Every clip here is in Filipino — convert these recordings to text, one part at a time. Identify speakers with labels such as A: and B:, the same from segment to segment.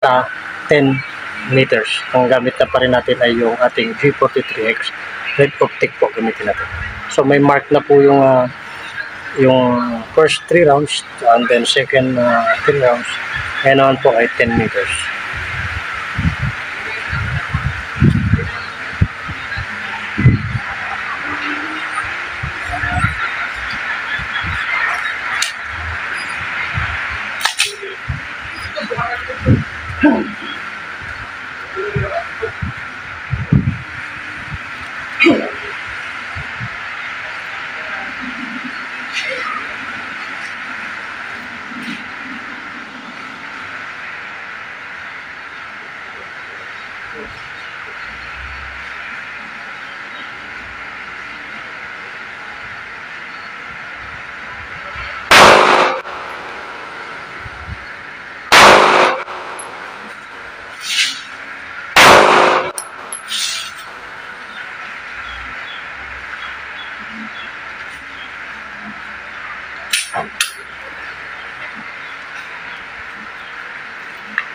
A: sa 10 meters. Ang gamit na pa rin natin ay yung ating G43X red optic po gamitin natin. So may mark na po yung first 3 rounds and then second 3 rounds. Ngayon naman po ay 10 meters.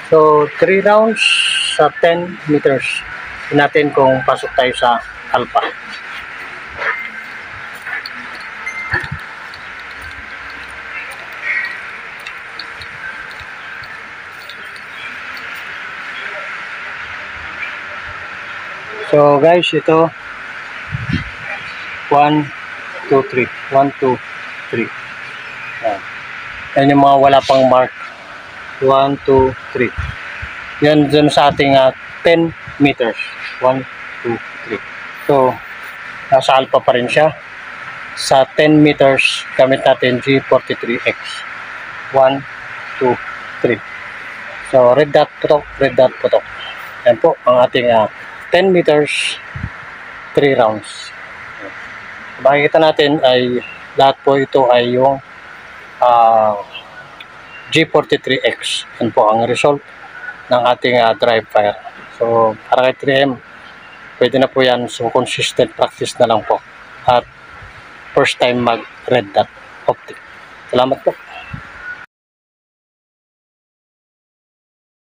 A: So 3 rounds sa 10 meters. Tingnan natin kung pasok tayo sa alpha. So guys, ito 1, 2, 3 1, 2, 3. Yan yung mga wala pang mark. 1, 2, 3. Yan dyan sa ating 10 meters. 1, 2, 3. So, nasa alpha pa rin siya. Sa 10 meters, gamit natin G43X. 1, 2, 3. So, red dot, putok. Yan po, ang ating 10 meters, 3 rounds. Makikita natin ay lahat po ito ay yung G43X. Yan po ang result ng ating drive fire. So, para kay 3M, pwede na po yan. So, consistent practice na lang po. At first time mag red dot optic. Salamat po.